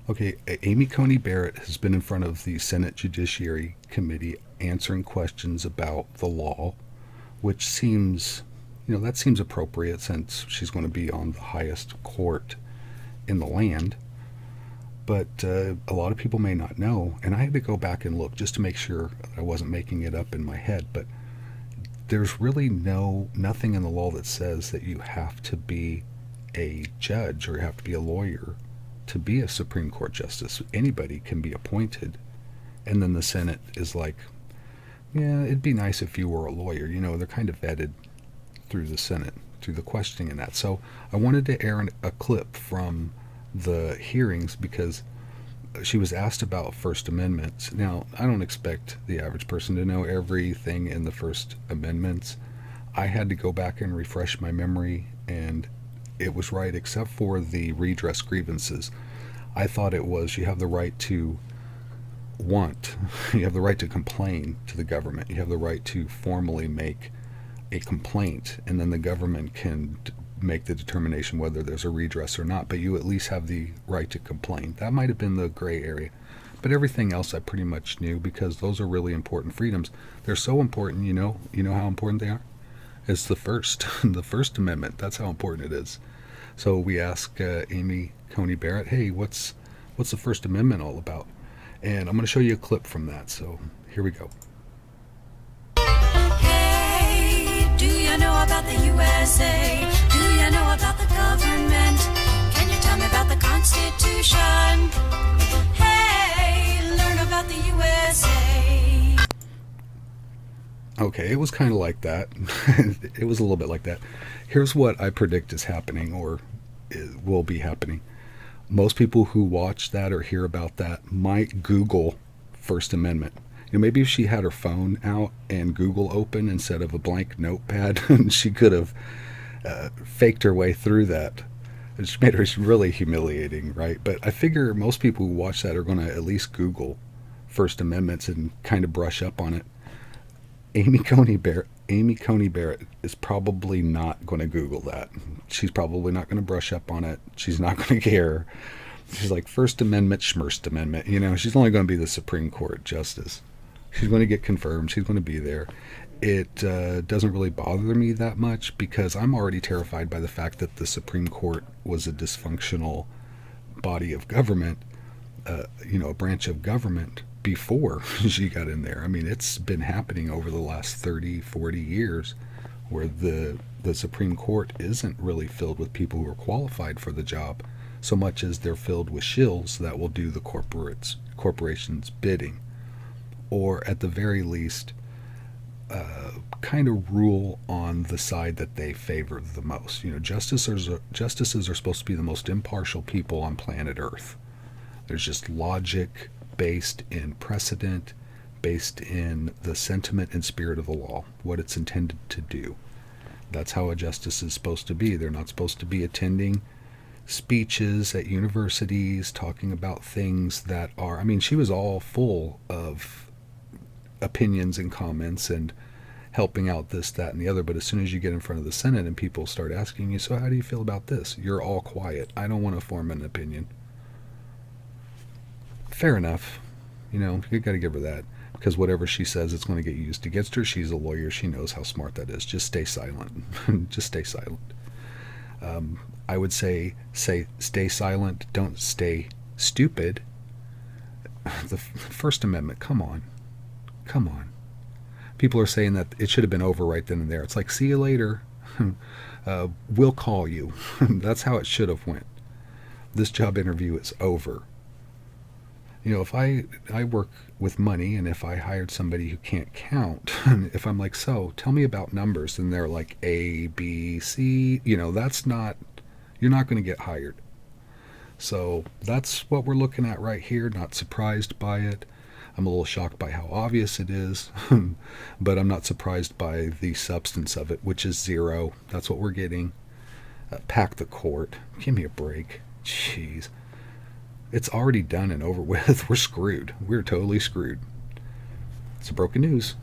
Okay, Amy Coney Barrett has been in front of the Senate Judiciary Committee answering questions about the law, which seems, that seems appropriate since she's going to be on the highest court in the land. But a lot of people may not know, and I had to go back and look just to make sure I wasn't making it up in my head. But there's really nothing in the law that says that you have to be a judge or you have to be a lawyer to be a Supreme Court justice. Anybody can be appointed, and then the Senate is like, yeah, it'd be nice if you were a lawyer. They're kind of vetted through the Senate, through the questioning and that. So I wanted to air a clip from the hearings because she was asked about First Amendments. Now, I don't expect the average person to know everything in the First Amendments. I had to go back and refresh my memory, and it was right except for the redress grievances. I thought it was you have the right to you have the right to complain to the government. You have the right to formally make a complaint, and then the government can make the determination whether there's a redress or not, but you at least have the right to complain. That might have been the gray area. But everything else I pretty much knew because those are really important freedoms. They're so important, how important they are? It's the First Amendment. That's how important it is. So we ask Amy Coney Barrett, hey, what's the First Amendment all about? And I'm going to show you a clip from that. So here we go. Hey, do you know about the USA? Do you know about the government? Can you tell me about the Constitution? Hey, learn about the USA. Okay, it was kind of like that. It was a little bit like that. Here's what I predict is happening or will be happening. Most people who watch that or hear about that might Google First Amendment. Maybe if she had her phone out and Google open instead of a blank notepad, she could have faked her way through that. It made her really humiliating, right? But I figure most people who watch that are going to at least Google First Amendments and kind of brush up on it. Amy Coney Barrett is probably not going to Google that. She's probably not going to brush up on it. She's not going to care. She's like, First Amendment, Schmirst Amendment. She's only going to be the Supreme Court justice. She's going to get confirmed. She's going to be there. It doesn't really bother me that much because I'm already terrified by the fact that the Supreme Court was a dysfunctional body of government, a branch of government before she got in there. I mean, it's been happening over the last 30, 40 years where the Supreme Court isn't really filled with people who are qualified for the job so much as they're filled with shills that will do the corporation's bidding, or at the very least kind of rule on the side that they favor the most. Justices are supposed to be the most impartial people on planet Earth. There's just logic based in precedent, based in the sentiment and spirit of the law, what it's intended to do. That's how a justice is supposed to be. They're not supposed to be attending speeches at universities talking about things that are, she was all full of opinions and comments and helping out this, that, and the other, but as soon as you get in front of the Senate and people start asking you, so how do you feel about this? You're all quiet. I don't want to form an opinion. Fair enough. You got to give her that, because whatever she says, it's going to get used against her. She's a lawyer. She knows how smart that is. Just stay silent. Just stay silent. I would say stay silent. Don't stay stupid. The First Amendment, come on. People are saying that it should have been over right then and there. It's like, see you later. We'll call you. That's how it should have went. This job interview is over. If I work with money, and if I hired somebody who can't count, if I'm like, so tell me about numbers, and they're like A, B, C, that's not, you're not going to get hired. So that's what we're looking at right here. Not surprised by it. I'm a little shocked by how obvious it is, but I'm not surprised by the substance of it, which is zero. That's what we're getting. Pack the court. Give me a break. Jeez. It's already done and over with. We're screwed. We're totally screwed. It's broken news.